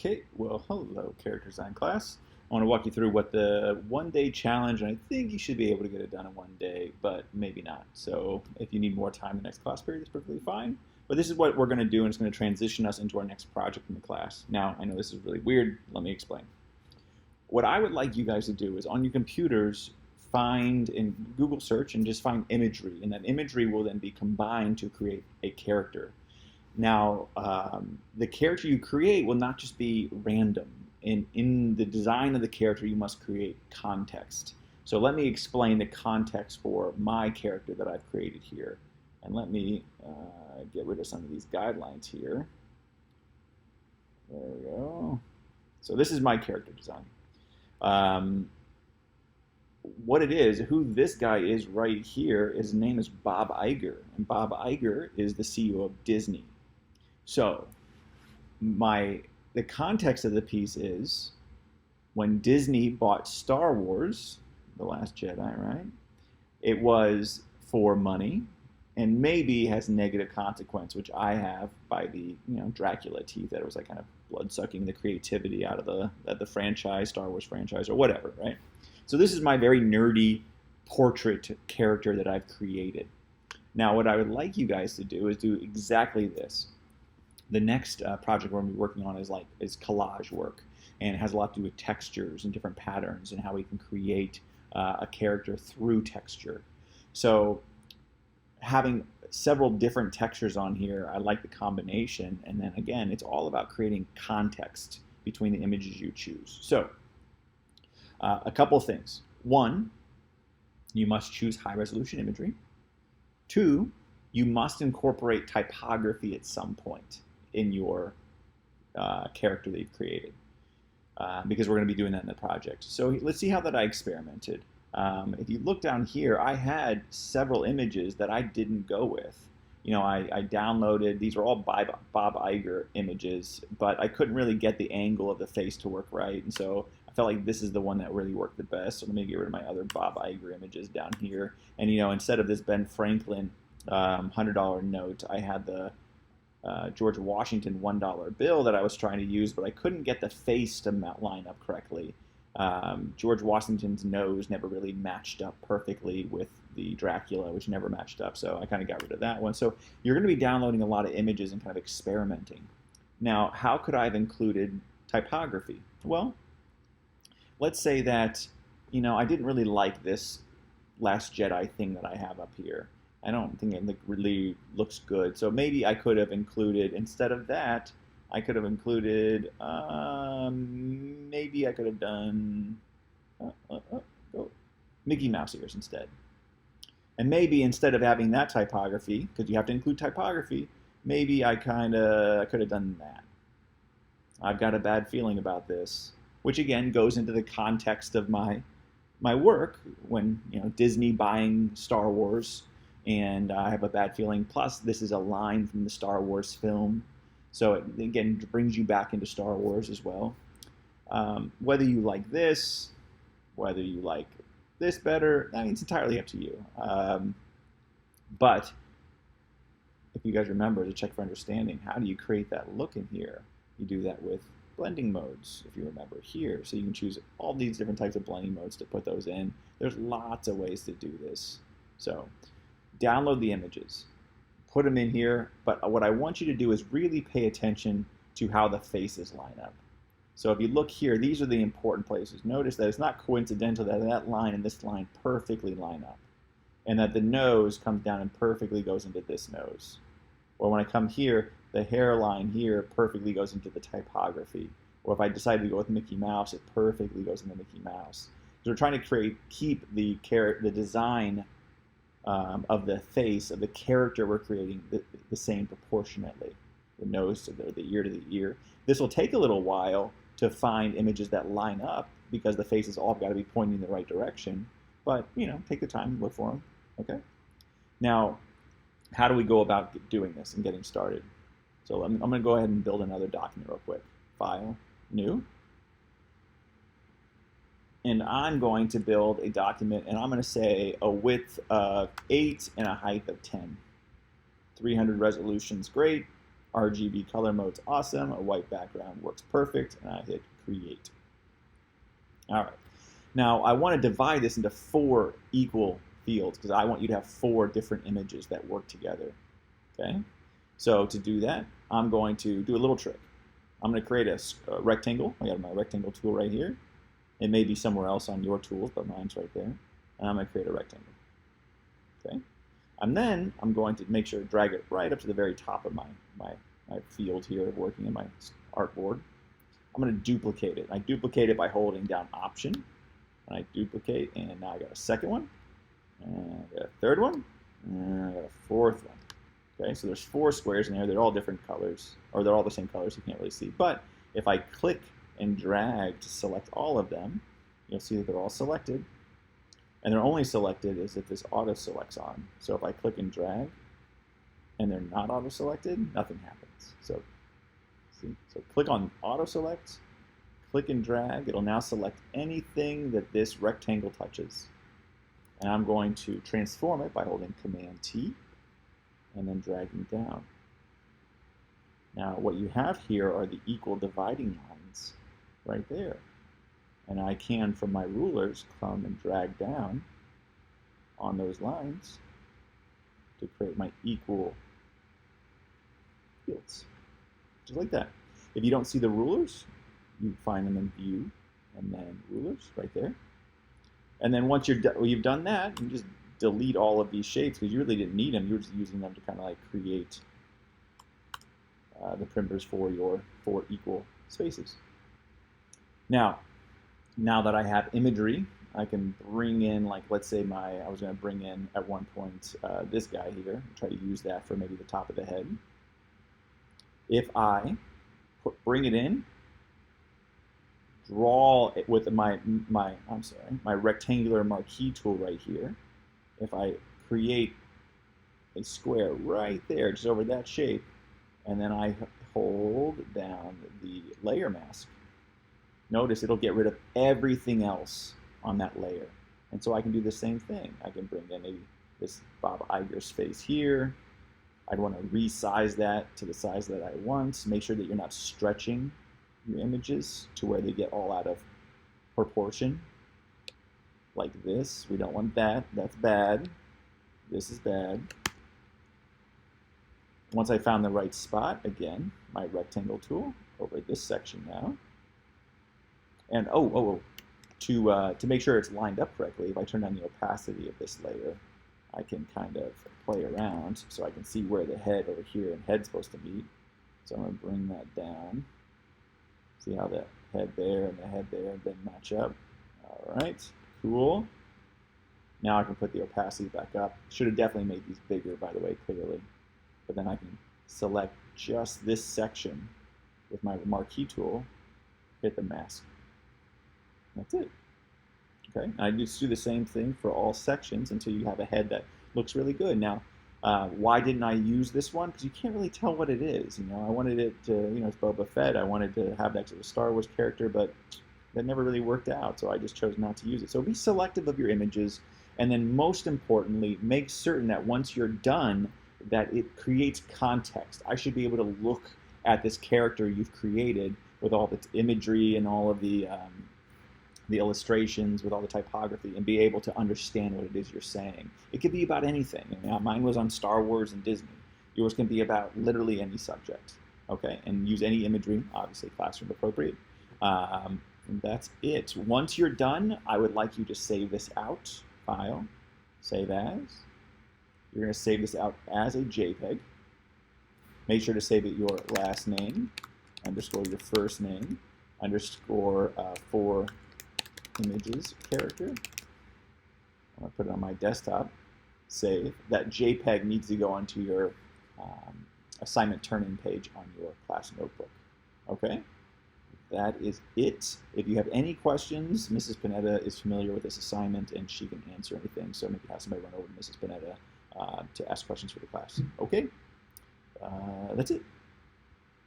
Okay, well, hello, character design class. I want to walk you through what the one-day challenge, and I think you should be able to get it done in one day, but maybe not. So if you need more time in the next class period, that's perfectly fine. But this is what we're going to do, and it's going to transition us into our next project in the class. Now, I know this is really weird. Let me explain. What I would like you guys to do is on your computers, find in Google search and just find imagery, and that imagery will then be combined to create a character. Now, the character you create will not just be random. In the design of the character, you must create context. So let me explain the context for my character that I've created here. And let me get rid of some of these guidelines here. There we go. So this is my character design. What it is, who this guy is right here, his name is Bob Iger. And Bob Iger is the CEO of Disney. So the context of the piece is when Disney bought Star Wars, The Last Jedi, right? It was for money and maybe has negative consequence, which I have by the Dracula teeth, that it was like kind of blood sucking the creativity out of the franchise, Star Wars franchise, or whatever, right? So this is my very nerdy portrait character that I've created. Now, what I would like you guys to do is do exactly this. The next project we're going to be working on is collage work, and it has a lot to do with textures and different patterns and how we can create a character through texture. So having several different textures on here, I like the combination, and then again, it's all about creating context between the images you choose. So a couple of things. One, you must choose high resolution imagery. Two, you must incorporate typography at some point in your character that you've created, because we're going to be doing that in the project. So let's see how that I experimented. If you look down here, I had several images that I didn't go with. I downloaded, these were all Bob Iger images, but I couldn't really get the angle of the face to work right, and so I felt like this is the one that really worked the best. So let me get rid of my other Bob Iger images down here. And instead of this Ben Franklin $100 note, I had the George Washington $1 bill that I was trying to use, but I couldn't get the face to line up correctly. George Washington's nose never really matched up perfectly with the Dracula, which never matched up, so I kind of got rid of that one. So you're going to be downloading a lot of images and kind of experimenting. Now, how could I have included typography? Well, let's say that I didn't really like this Last Jedi thing that I have up here. I don't think it really looks good. So maybe I could have included, instead of that, I could have included, maybe I could have done Mickey Mouse ears instead. And maybe instead of having that typography, because you have to include typography, maybe I could have done that. I've got a bad feeling about this, which again goes into the context of my work when Disney buying Star Wars. And I have a bad feeling. Plus, this is a line from the Star Wars film. So it, again, brings you back into Star Wars as well. Whether you like this, whether you like this better, I mean, it's entirely up to you. But if you guys remember, to check for understanding, how do you create that look in here? You do that with blending modes, if you remember here. So you can choose all these different types of blending modes to put those in. There's lots of ways to do this. So download the images, put them in here, but what I want you to do is really pay attention to how the faces line up. So if you look here, these are the important places. Notice that it's not coincidental that that line and this line perfectly line up, and that the nose comes down and perfectly goes into this nose. Or when I come here, the hairline here perfectly goes into the typography. Or if I decide to go with Mickey Mouse, it perfectly goes into Mickey Mouse. So we're trying to keep the design of the face of the character we're creating the same proportionately, the nose to the ear to the ear. This will take a little while to find images that line up because the faces all got to be pointing in the right direction. But take the time, look for them. Okay. Now, how do we go about doing this and getting started? So I'm going to go ahead and build another document real quick. File, new. And I'm going to build a document, and I'm going to say a width of 8 and a height of 10. 300 resolution's great. RGB color mode's awesome. A white background works perfect. And I hit create. All right. Now, I want to divide this into 4 equal fields because I want you to have 4 different images that work together. Okay? So to do that, I'm going to do a little trick. I'm going to create a rectangle. I got my rectangle tool right here. It may be somewhere else on your tools, but mine's right there. And I'm going to create a rectangle. Okay? And then I'm going to make sure to drag it right up to the very top of my field here working in my artboard. I'm going to duplicate it. I duplicate it by holding down Option. And I duplicate, and now I got a second one, and I got a third one, and I got a 4th one. Okay, so there's 4 squares in there. They're all different colors, or they're all the same colors. You can't really see. But if I click and drag to select all of them, you'll see that they're all selected. And they're only selected as if this auto selects on. So if I click and drag, and they're not auto selected, nothing happens. So see, so click on auto select. Click and drag, it'll now select anything that this rectangle touches. And I'm going to transform it by holding Command T and then dragging down. Now what you have here are the equal dividing lines right there. And I can, from my rulers, come and drag down on those lines to create my equal fields. Just like that. If you don't see the rulers, you find them in View, and then Rulers, right there. And then once you've done that, you just delete all of these shapes because you really didn't need them. You were just using them to kind of like create the perimeters for your 4 equal spaces. Now that I have imagery, I can bring in, like, let's say I was going to bring in at one point this guy here, and try to use that for maybe the top of the head. If I bring it in, draw it with my rectangular marquee tool right here. If I create a square right there, just over that shape, and then I hold down the layer mask, notice it'll get rid of everything else on that layer. And so I can do the same thing. I can bring in maybe this Bob Iger's face here. I'd want to resize that to the size that I want. Make sure that you're not stretching your images to where they get all out of proportion like this. We don't want that. That's bad. This is bad. Once I found the right spot, again, my rectangle tool over this section now. And to make sure it's lined up correctly, if I turn on the opacity of this layer, I can kind of play around so I can see where the head over here and head's supposed to meet. So I'm going to bring that down. See how the head there and the head there then match up. All right, cool. Now I can put the opacity back up. Should have definitely made these bigger, by the way, clearly. But then I can select just this section with my marquee tool, hit the mask. That's it. Okay, I just do the same thing for all sections until you have a head that looks really good. Now, why didn't I use this one? Because you can't really tell what it is. You know, I wanted it to, you know, it's Boba Fett. I wanted to have that as a Star Wars character, but that never really worked out, so I just chose not to use it. So be selective of your images, and then most importantly, make certain that once you're done, that it creates context. I should be able to look at this character you've created with all the imagery and all of the illustrations, with all the typography, and be able to understand what it is you're saying. It could be about anything. You know, mine was on Star Wars and Disney. Yours can be about literally any subject, okay? And use any imagery, obviously classroom appropriate. And that's it. Once you're done, I would like you to save this out. File, save as. You're going to save this out as a JPEG. Make sure to save it your last name, underscore your first name, underscore for images character. I'm going to put it on my desktop. Save. That JPEG needs to go onto your assignment turn-in page on your class notebook. Okay? That is it. If you have any questions, Mrs. Panetta is familiar with this assignment and she can answer anything. So maybe have somebody run over to Mrs. Panetta to ask questions for the class. Okay? That's it.